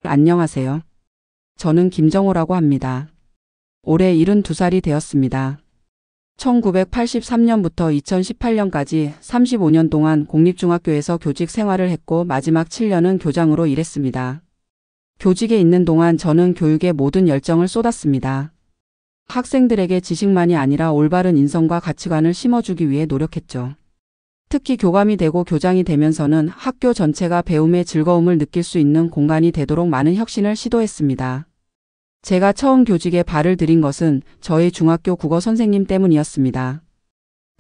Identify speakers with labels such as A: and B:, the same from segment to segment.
A: 안녕하세요. 저는 김정호라고 합니다. 올해 72살이 되었습니다. 1983년부터 2018년까지 35년 동안 공립중학교에서 교직 생활을 했고 마지막 7년은 교장으로 일했습니다. 교직에 있는 동안 저는 교육에 모든 열정을 쏟았습니다. 학생들에게 지식만이 아니라 올바른 인성과 가치관을 심어주기 위해 노력했죠. 특히 교감이 되고 교장이 되면서는 학교 전체가 배움의 즐거움을 느낄 수 있는 공간이 되도록 많은 혁신을 시도했습니다. 제가 처음 교직에 발을 들인 것은 저희 중학교 국어 선생님 때문이었습니다.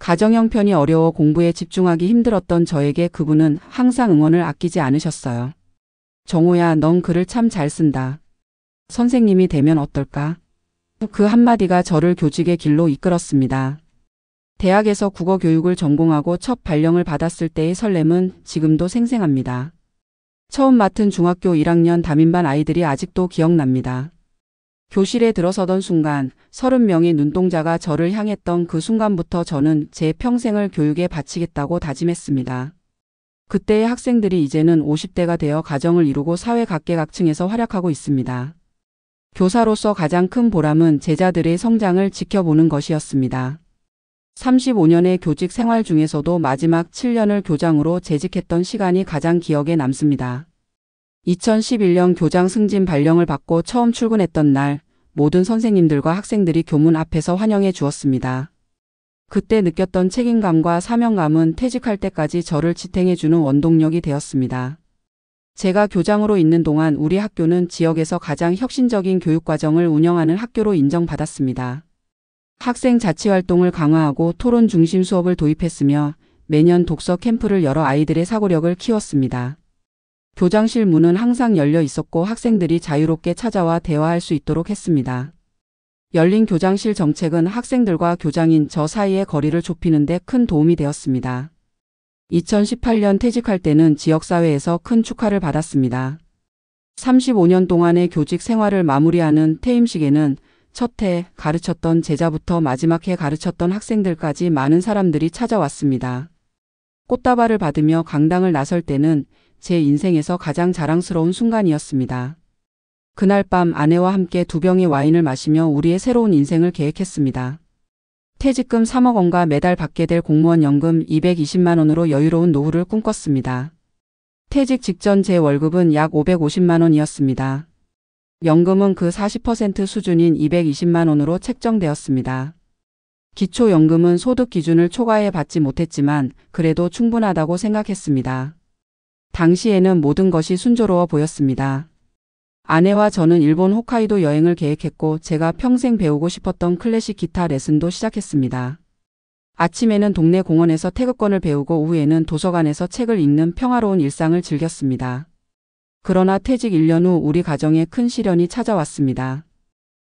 A: 가정 형편이 어려워 공부에 집중하기 힘들었던 저에게 그분은 항상 응원을 아끼지 않으셨어요. 정호야, 넌 글을 참 잘 쓴다. 선생님이 되면 어떨까? 그 한마디가 저를 교직의 길로 이끌었습니다. 대학에서 국어 교육을 전공하고 첫 발령을 받았을 때의 설렘은 지금도 생생합니다. 처음 맡은 중학교 1학년 담임반 아이들이 아직도 기억납니다. 교실에 들어서던 순간 30명의 눈동자가 저를 향했던 그 순간부터 저는 제 평생을 교육에 바치겠다고 다짐했습니다. 그때의 학생들이 이제는 50대가 되어 가정을 이루고 사회 각계각층에서 활약하고 있습니다. 교사로서 가장 큰 보람은 제자들의 성장을 지켜보는 것이었습니다. 35년의 교직 생활 중에서도 마지막 7년을 교장으로 재직했던 시간이 가장 기억에 남습니다. 2011년 교장 승진 발령을 받고 처음 출근했던 날, 모든 선생님들과 학생들이 교문 앞에서 환영해 주었습니다. 그때 느꼈던 책임감과 사명감은 퇴직할 때까지 저를 지탱해주는 원동력이 되었습니다. 제가 교장으로 있는 동안 우리 학교는 지역에서 가장 혁신적인 교육과정을 운영하는 학교로 인정받았습니다. 학생 자치활동을 강화하고 토론 중심 수업을 도입했으며 매년 독서 캠프를 열어 아이들의 사고력을 키웠습니다. 교장실 문은 항상 열려 있었고 학생들이 자유롭게 찾아와 대화할 수 있도록 했습니다. 열린 교장실 정책은 학생들과 교장인 저 사이의 거리를 좁히는 데 큰 도움이 되었습니다. 2018년 퇴직할 때는 지역사회에서 큰 축하를 받았습니다. 35년 동안의 교직 생활을 마무리하는 퇴임식에는 첫 해 가르쳤던 제자부터 마지막 해 가르쳤던 학생들까지 많은 사람들이 찾아왔습니다. 꽃다발을 받으며 강당을 나설 때는 제 인생에서 가장 자랑스러운 순간이었습니다. 그날 밤 아내와 함께 2병의 와인을 마시며 우리의 새로운 인생을 계획했습니다. 퇴직금 3억 원과 매달 받게 될 공무원 연금 220만 원으로 여유로운 노후를 꿈꿨습니다. 퇴직 직전 제 월급은 약 550만 원이었습니다. 연금은 그 40% 수준인 220만 원으로 책정되었습니다. 기초연금은 소득 기준을 초과해 받지 못했지만 그래도 충분하다고 생각했습니다. 당시에는 모든 것이 순조로워 보였습니다. 아내와 저는 일본 홋카이도 여행을 계획했고 제가 평생 배우고 싶었던 클래식 기타 레슨도 시작했습니다. 아침에는 동네 공원에서 태극권을 배우고 오후에는 도서관에서 책을 읽는 평화로운 일상을 즐겼습니다. 그러나 퇴직 1년 후 우리 가정에 큰 시련이 찾아왔습니다.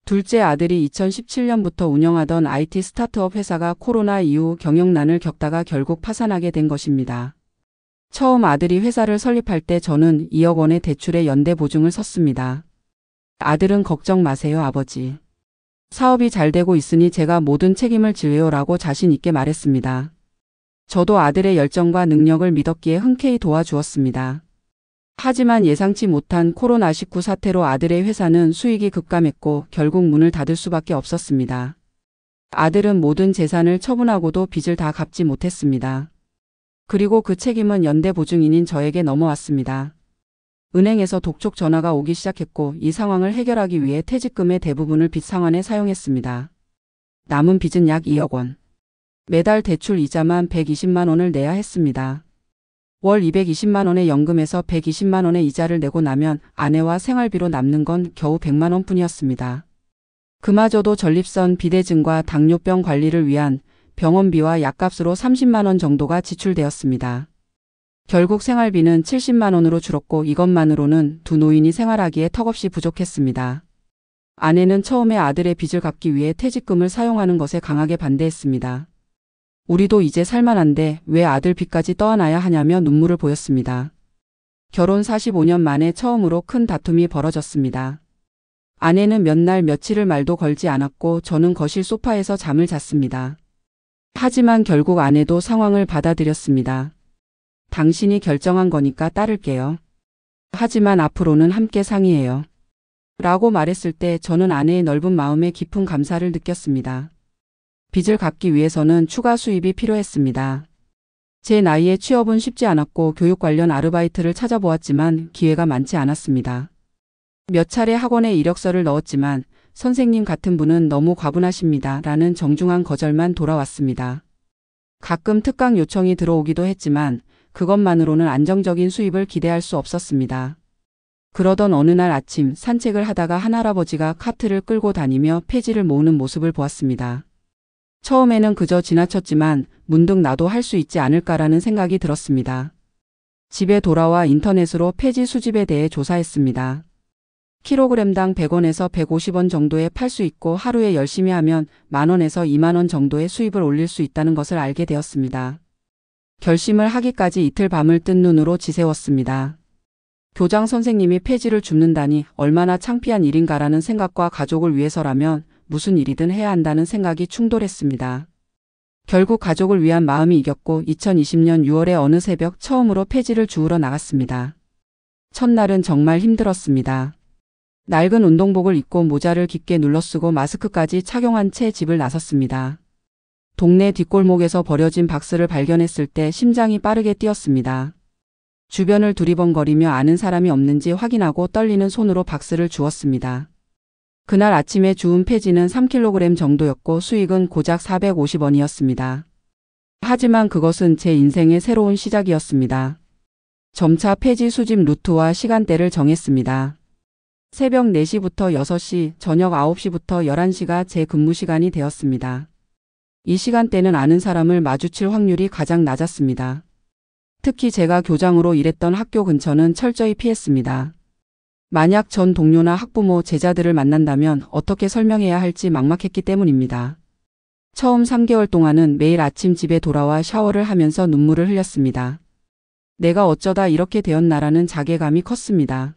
A: 둘째 아들이 2017년부터 운영하던 IT 스타트업 회사가 코로나 이후 경영난을 겪다가 결국 파산하게 된 것입니다. 처음 아들이 회사를 설립할 때 저는 2억 원의 대출에 연대 보증을 섰습니다. 아들은 걱정 마세요, 아버지. 사업이 잘 되고 있으니 제가 모든 책임을 지어요라고 자신 있게 말했습니다. 저도 아들의 열정과 능력을 믿었기에 흔쾌히 도와주었습니다. 하지만 예상치 못한 코로나19 사태로 아들의 회사는 수익이 급감했고 결국 문을 닫을 수밖에 없었습니다. 아들은 모든 재산을 처분하고도 빚을 다 갚지 못했습니다. 그리고 그 책임은 연대보증인인 저에게 넘어왔습니다. 은행에서 독촉 전화가 오기 시작했고 이 상황을 해결하기 위해 퇴직금의 대부분을 빚 상환에 사용했습니다. 남은 빚은 약 2억 원. 매달 대출 이자만 120만 원을 내야 했습니다. 월 220만 원의 연금에서 120만 원의 이자를 내고 나면 아내와 생활비로 남는 건 겨우 100만 원뿐이었습니다. 그마저도 전립선 비대증과 당뇨병 관리를 위한 병원비와 약값으로 30만 원 정도가 지출되었습니다. 결국 생활비는 70만 원으로 줄었고 이것만으로는 두 노인이 생활하기에 턱없이 부족했습니다. 아내는 처음에 아들의 빚을 갚기 위해 퇴직금을 사용하는 것에 강하게 반대했습니다. 우리도 이제 살만한데 왜 아들 빚까지 떠안아야 하냐며 눈물을 보였습니다. 결혼 45년 만에 처음으로 큰 다툼이 벌어졌습니다. 아내는 몇 날 며칠을 말도 걸지 않았고 저는 거실 소파에서 잠을 잤습니다. 하지만 결국 아내도 상황을 받아들였습니다. 당신이 결정한 거니까 따를게요. 하지만 앞으로는 함께 상의해요. 라고 말했을 때 저는 아내의 넓은 마음에 깊은 감사를 느꼈습니다. 빚을 갚기 위해서는 추가 수입이 필요했습니다. 제 나이에 취업은 쉽지 않았고 교육 관련 아르바이트를 찾아보았지만 기회가 많지 않았습니다. 몇 차례 학원에 이력서를 넣었지만 선생님 같은 분은 너무 과분하십니다. 라는 정중한 거절만 돌아왔습니다. 가끔 특강 요청이 들어오기도 했지만 그것만으로는 안정적인 수입을 기대할 수 없었습니다. 그러던 어느 날 아침 산책을 하다가 한 할아버지가 카트를 끌고 다니며 폐지를 모으는 모습을 보았습니다. 처음에는 그저 지나쳤지만 문득 나도 할 수 있지 않을까라는 생각이 들었습니다. 집에 돌아와 인터넷으로 폐지 수집에 대해 조사했습니다. 킬로그램당 100원에서 150원 정도에 팔 수 있고 하루에 열심히 하면 만원에서 2만원 정도의 수입을 올릴 수 있다는 것을 알게 되었습니다. 결심을 하기까지 이틀 밤을 뜬 눈으로 지새웠습니다. 교장 선생님이 폐지를 줍는다니 얼마나 창피한 일인가라는 생각과 가족을 위해서라면 무슨 일이든 해야 한다는 생각이 충돌했습니다. 결국 가족을 위한 마음이 이겼고 2020년 6월에 어느 새벽 처음으로 폐지를 주우러 나갔습니다. 첫날은 정말 힘들었습니다. 낡은 운동복을 입고 모자를 깊게 눌러쓰고 마스크까지 착용한 채 집을 나섰습니다. 동네 뒷골목에서 버려진 박스를 발견했을 때 심장이 빠르게 뛰었습니다. 주변을 두리번거리며 아는 사람이 없는지 확인하고 떨리는 손으로 박스를 주웠습니다. 그날 아침에 주운 폐지는 3kg 정도였고 수익은 고작 450원이었습니다. 하지만 그것은 제 인생의 새로운 시작이었습니다. 점차 폐지 수집 루트와 시간대를 정했습니다. 새벽 4시부터 6시, 저녁 9시부터 11시가 제 근무 시간이 되었습니다. 이 시간대는 아는 사람을 마주칠 확률이 가장 낮았습니다. 특히 제가 교장으로 일했던 학교 근처는 철저히 피했습니다. 만약 전 동료나 학부모, 제자들을 만난다면 어떻게 설명해야 할지 막막했기 때문입니다. 처음 3개월 동안은 매일 아침 집에 돌아와 샤워를 하면서 눈물을 흘렸습니다. 내가 어쩌다 이렇게 되었나라는 자괴감이 컸습니다.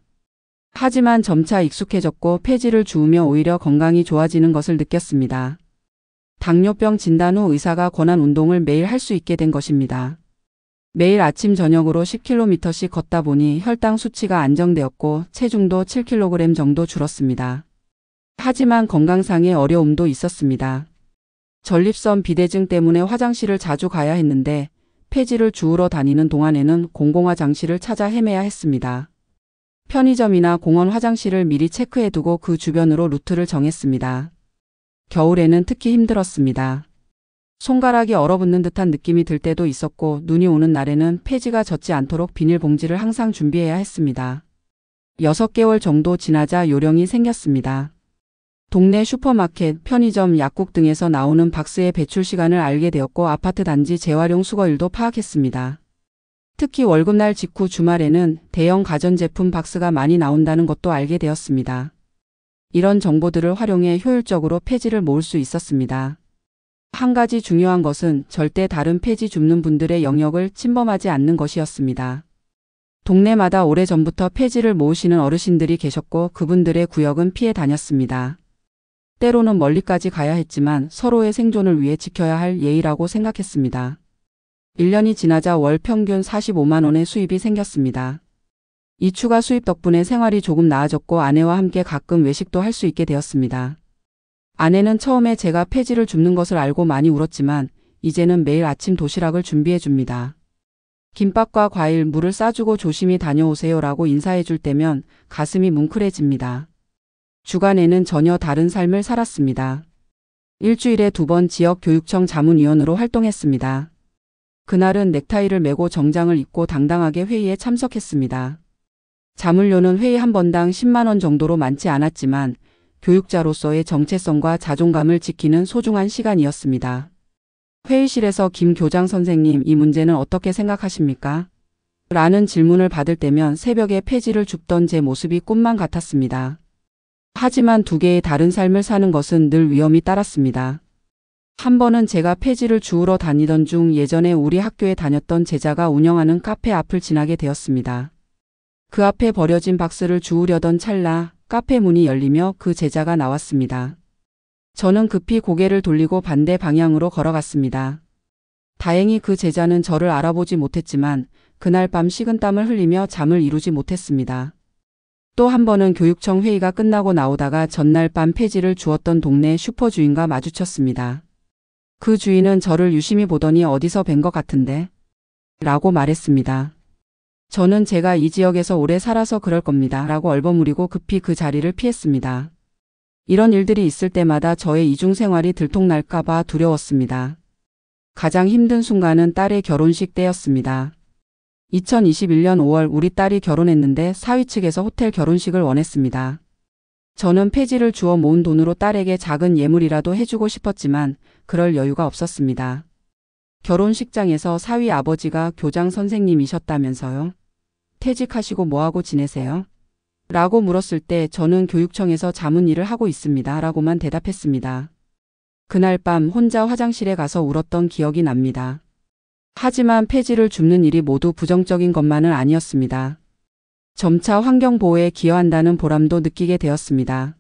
A: 하지만 점차 익숙해졌고 폐지를 주우며 오히려 건강이 좋아지는 것을 느꼈습니다. 당뇨병 진단 후 의사가 권한 운동을 매일 할 수 있게 된 것입니다. 매일 아침 저녁으로 10km씩 걷다 보니 혈당 수치가 안정되었고 체중도 7kg 정도 줄었습니다. 하지만 건강상의 어려움도 있었습니다. 전립선 비대증 때문에 화장실을 자주 가야 했는데 폐지를 주우러 다니는 동안에는 공공화장실을 찾아 헤매야 했습니다. 편의점이나 공원 화장실을 미리 체크해두고 그 주변으로 루트를 정했습니다. 겨울에는 특히 힘들었습니다. 손가락이 얼어붙는 듯한 느낌이 들 때도 있었고 눈이 오는 날에는 폐지가 젖지 않도록 비닐봉지를 항상 준비해야 했습니다. 6개월 정도 지나자 요령이 생겼습니다. 동네 슈퍼마켓, 편의점, 약국 등에서 나오는 박스의 배출 시간을 알게 되었고 아파트 단지 재활용 수거일도 파악했습니다. 특히 월급날 직후 주말에는 대형 가전제품 박스가 많이 나온다는 것도 알게 되었습니다. 이런 정보들을 활용해 효율적으로 폐지를 모을 수 있었습니다. 한 가지 중요한 것은 절대 다른 폐지 줍는 분들의 영역을 침범하지 않는 것이었습니다. 동네마다 오래전부터 폐지를 모으시는 어르신들이 계셨고 그분들의 구역은 피해 다녔습니다. 때로는 멀리까지 가야 했지만 서로의 생존을 위해 지켜야 할 예의라고 생각했습니다. 1년이 지나자 월 평균 45만 원의 수입이 생겼습니다. 이 추가 수입 덕분에 생활이 조금 나아졌고 아내와 함께 가끔 외식도 할 수 있게 되었습니다. 아내는 처음에 제가 폐지를 줍는 것을 알고 많이 울었지만 이제는 매일 아침 도시락을 준비해 줍니다. 김밥과 과일, 물을 싸주고 조심히 다녀오세요라고 인사해 줄 때면 가슴이 뭉클해집니다. 주간에는 전혀 다른 삶을 살았습니다. 일주일에 2번 지역교육청 자문위원으로 활동했습니다. 그날은 넥타이를 메고 정장을 입고 당당하게 회의에 참석했습니다. 자문료는 회의 한 번당 10만 원 정도로 많지 않았지만 교육자로서의 정체성과 자존감을 지키는 소중한 시간이었습니다. 회의실에서 김 교장 선생님, 이 문제는 어떻게 생각하십니까? 라는 질문을 받을 때면 새벽에 폐지를 줍던 제 모습이 꿈만 같았습니다. 하지만 두 개의 다른 삶을 사는 것은 늘 위험이 따랐습니다. 한 번은 제가 폐지를 주우러 다니던 중 예전에 우리 학교에 다녔던 제자가 운영하는 카페 앞을 지나게 되었습니다. 그 앞에 버려진 박스를 주우려던 찰나 카페 문이 열리며 그 제자가 나왔습니다. 저는 급히 고개를 돌리고 반대 방향으로 걸어갔습니다. 다행히 그 제자는 저를 알아보지 못했지만 그날 밤 식은땀을 흘리며 잠을 이루지 못했습니다. 또 한 번은 교육청 회의가 끝나고 나오다가 전날 밤 폐지를 주었던 동네 슈퍼 주인과 마주쳤습니다. 그 주인은 저를 유심히 보더니 어디서 뵌 것 같은데? 라고 말했습니다. 저는 제가 이 지역에서 오래 살아서 그럴 겁니다. 라고 얼버무리고 급히 그 자리를 피했습니다. 이런 일들이 있을 때마다 저의 이중생활이 들통날까봐 두려웠습니다. 가장 힘든 순간은 딸의 결혼식 때였습니다. 2021년 5월 우리 딸이 결혼했는데 사위 측에서 호텔 결혼식을 원했습니다. 저는 폐지를 주어 모은 돈으로 딸에게 작은 예물이라도 해주고 싶었지만 그럴 여유가 없었습니다. 결혼식장에서 사위 아버지가 교장 선생님이셨다면서요? 퇴직하시고 뭐하고 지내세요? 라고 물었을 때 저는 교육청에서 자문 일을 하고 있습니다. 라고만 대답했습니다. 그날 밤 혼자 화장실에 가서 울었던 기억이 납니다. 하지만 폐지를 줍는 일이 모두 부정적인 것만은 아니었습니다. 점차 환경보호에 기여한다는 보람도 느끼게 되었습니다.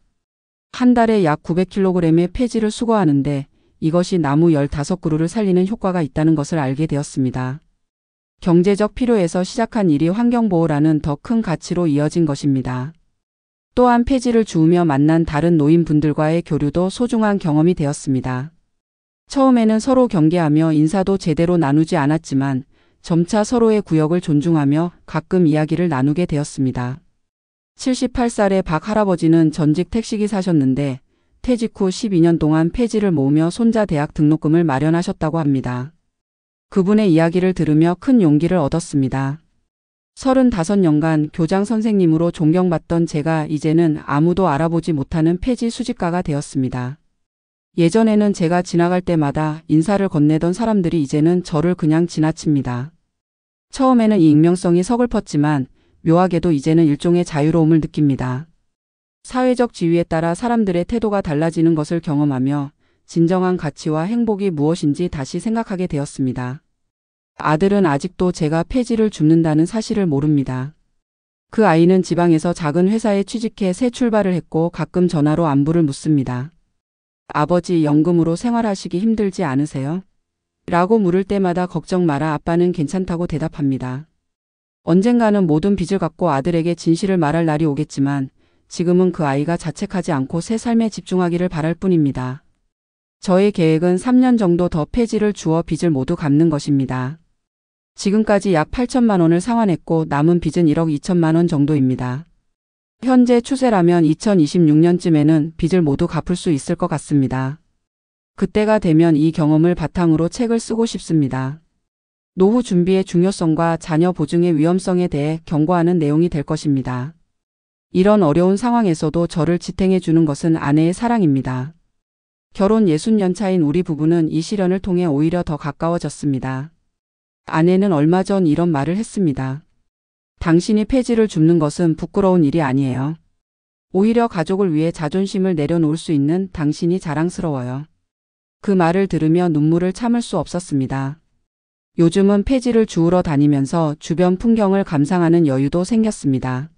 A: 한 달에 약 900kg의 폐지를 수거하는데 이것이 나무 15그루를 살리는 효과가 있다는 것을 알게 되었습니다. 경제적 필요에서 시작한 일이 환경보호라는 더 큰 가치로 이어진 것입니다. 또한 폐지를 주우며 만난 다른 노인분들과의 교류도 소중한 경험이 되었습니다. 처음에는 서로 경계하며 인사도 제대로 나누지 않았지만 점차 서로의 구역을 존중하며 가끔 이야기를 나누게 되었습니다. 78살의 박 할아버지는 전직 택시기사셨는데 퇴직 후 12년 동안 폐지를 모으며 손자 대학 등록금을 마련하셨다고 합니다. 그분의 이야기를 들으며 큰 용기를 얻었습니다. 35년간 교장 선생님으로 존경받던 제가 이제는 아무도 알아보지 못하는 폐지 수집가가 되었습니다. 예전에는 제가 지나갈 때마다 인사를 건네던 사람들이 이제는 저를 그냥 지나칩니다. 처음에는 이 익명성이 서글펐지만 묘하게도 이제는 일종의 자유로움을 느낍니다. 사회적 지위에 따라 사람들의 태도가 달라지는 것을 경험하며 진정한 가치와 행복이 무엇인지 다시 생각하게 되었습니다. 아들은 아직도 제가 폐지를 줍는다는 사실을 모릅니다. 그 아이는 지방에서 작은 회사에 취직해 새 출발을 했고 가끔 전화로 안부를 묻습니다. 아버지, 연금으로 생활하시기 힘들지 않으세요? 라고 물을 때마다 걱정 마라, 아빠는 괜찮다고 대답합니다. 언젠가는 모든 빚을 갚고 아들에게 진실을 말할 날이 오겠지만 지금은 그 아이가 자책하지 않고 새 삶에 집중하기를 바랄 뿐입니다. 저의 계획은 3년 정도 더 폐지를 주어 빚을 모두 갚는 것입니다. 지금까지 약 8천만 원을 상환했고 남은 빚은 1억 2천만 원 정도입니다. 현재 추세라면 2026년쯤에는 빚을 모두 갚을 수 있을 것 같습니다. 그때가 되면 이 경험을 바탕으로 책을 쓰고 싶습니다. 노후 준비의 중요성과 자녀 보증의 위험성에 대해 경고하는 내용이 될 것입니다. 이런 어려운 상황에서도 저를 지탱해 주는 것은 아내의 사랑입니다. 결혼 60년 차인 우리 부부는 이 시련을 통해 오히려 더 가까워졌습니다. 아내는 얼마 전 이런 말을 했습니다. 당신이 폐지를 줍는 것은 부끄러운 일이 아니에요. 오히려 가족을 위해 자존심을 내려놓을 수 있는 당신이 자랑스러워요. 그 말을 들으며 눈물을 참을 수 없었습니다. 요즘은 폐지를 주우러 다니면서 주변 풍경을 감상하는 여유도 생겼습니다.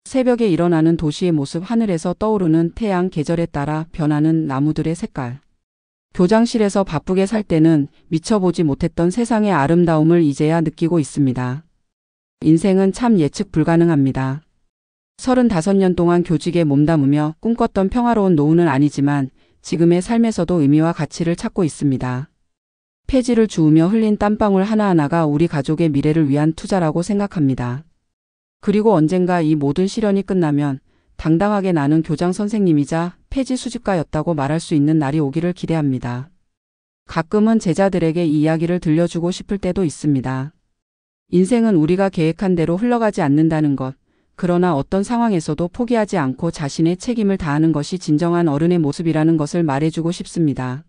A: 새벽에 일어나는 도시의 모습, 하늘에서 떠오르는 태양, 계절에 따라 변하는 나무들의 색깔. 교장실에서 바쁘게 살 때는 미쳐보지 못했던 세상의 아름다움을 이제야 느끼고 있습니다. 인생은 참 예측 불가능합니다. 35년 동안 교직에 몸담으며 꿈꿨던 평화로운 노후는 아니지만 지금의 삶에서도 의미와 가치를 찾고 있습니다. 폐지를 주우며 흘린 땀방울 하나하나가 우리 가족의 미래를 위한 투자라고 생각합니다. 그리고 언젠가 이 모든 시련이 끝나면 당당하게 나는 교장 선생님이자 폐지 수집가였다고 말할 수 있는 날이 오기를 기대합니다. 가끔은 제자들에게 이 이야기를 들려주고 싶을 때도 있습니다. 인생은 우리가 계획한 대로 흘러가지 않는다는 것, 그러나 어떤 상황에서도 포기하지 않고 자신의 책임을 다하는 것이 진정한 어른의 모습이라는 것을 말해주고 싶습니다.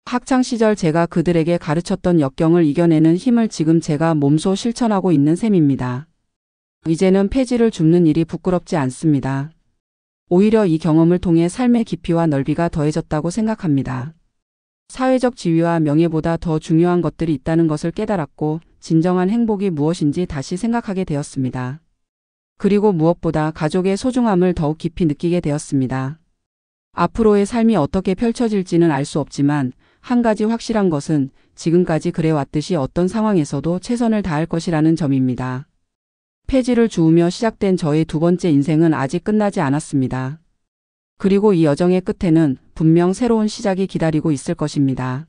A: 학창시절 제가 그들에게 가르쳤던 역경을 이겨내는 힘을 지금 제가 몸소 실천하고 있는 셈입니다. 이제는 폐지를 줍는 일이 부끄럽지 않습니다. 오히려 이 경험을 통해 삶의 깊이와 넓이가 더해졌다고 생각합니다. 사회적 지위와 명예보다 더 중요한 것들이 있다는 것을 깨달았고 진정한 행복이 무엇인지 다시 생각하게 되었습니다. 그리고 무엇보다 가족의 소중함을 더욱 깊이 느끼게 되었습니다. 앞으로의 삶이 어떻게 펼쳐질지는 알 수 없지만 한 가지 확실한 것은 지금까지 그래왔듯이 어떤 상황에서도 최선을 다할 것이라는 점입니다. 폐지를 주우며 시작된 저의 두 번째 인생은 아직 끝나지 않았습니다. 그리고 이 여정의 끝에는 분명 새로운 시작이 기다리고 있을 것입니다.